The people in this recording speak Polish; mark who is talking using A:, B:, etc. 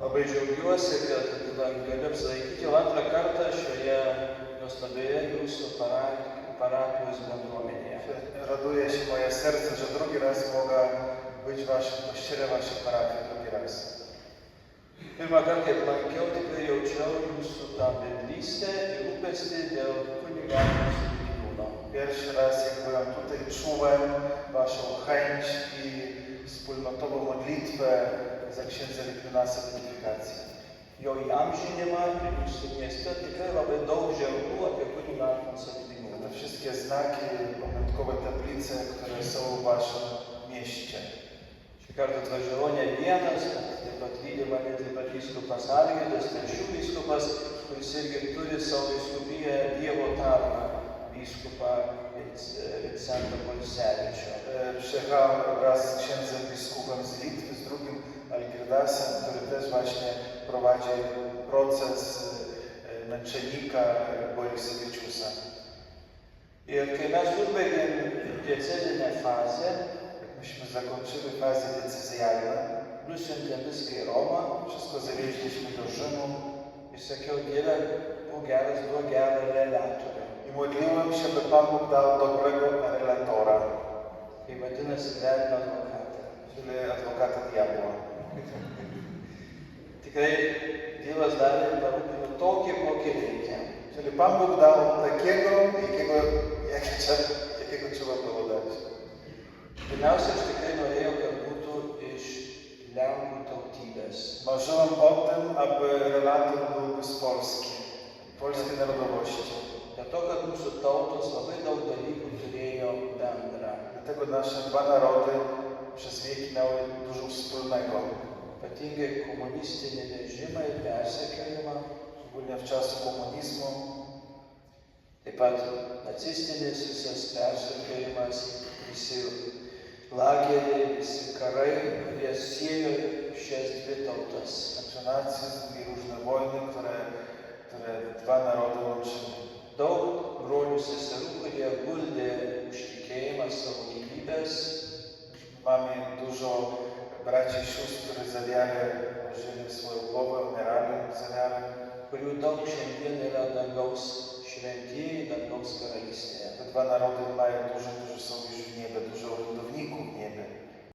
A: Labai džiaugiuosi, kad galiu apsilaikyti jau antrą kartą šioje nuostabioje jūsų parapijos bendruomenėje.
B: Raduje się moje serce, że drugi raz mogę być w waszym kościele, w waszej parafii drugi raz.
A: Pirmą kartą, kai lankiau, tikrai jaučiau jūsų tą bendrystę ir rūpestį dėl kunigavimo Vydūno.
B: Pierwszy raz, jak byłem tutaj, czułem waszą chęć i wspólnotową modlitwę za księdza Litvinaso beatyfikacji.
A: Jo įamžinimą ir jūsų mieste tikrai labai daug ženklų apie kunigą Alfonsą Vydūną.
B: Te wszystkie znaki, pamiątkowe tablice, które są w waszym mieście.
A: Šį kartą atvažiavau ne vienas, taip pat lydė mane taip pat vyskupas Algirdas, Telšių vyskupas, kuris irgi turi savo vyskupiją Dievo tarną, vyskupą Vincentą Polisevičių.
B: Przyjechałem wraz z księdzem biskupem z Litwy, z drugim Algirdasem, który też właśnie prowadzi proces męczennika Borisewiczusa.
A: Ir kai mes užbaigėm diecezinę fazę,
B: Myśmy zakończyli fazę decyzjalną.
A: nusiuntėm viską į Romą
B: Wszystko zawieźliśmy do Rzymu
A: ir sakiau, Dieve, būk geras, duok gerą relatorių.
B: i modliłem się, by Pan Bóg dał dobrego relatora,
A: Tai vadinasi, velnio advokatą.
B: czyli adwokata diabła.
A: Tikrai Dievas davė ir parūpino tokį, kokį reikia.
B: Czyli Pan Bóg dał takiego, jakiego trzeba było dać.
A: Pirmiausia, aš tikrai norėjau, kad būtų iš Lenkų tautybės.
B: Marzyłem o tym, aby relator byłby z Polski, polskiej narodowości.
A: Dėl to, kad mūsų tautos labai daug dalykų turėjo bendrą.
B: Dlatego nasze dwa narody przez wieki miały dużo wspólnego.
A: Ypatingai komunistinį režimą ir persekiojimą.
B: Szczególnie w czasu komunizmu.
A: Taip pat nacistinis visas persekiojimas, visi lageriai, visi karai, kurie siejo šias dvi tautas.
B: Nacjonalizm i różne wojny, które dwa narody łączyły.
A: Daug brolių seserų, kurie guldė už tikėjimą savo gyvybės.
B: Mamy dużo braci i sióstr, którzy za wiarę położyli swoją głowę, umierali za wiarę.
A: Kurių daug šiandien yra dangaus šventieji, dangaus karalystėje.
B: Te dwa narody mają dużo, którzy są już w niebie, dużo orędowników w niebie.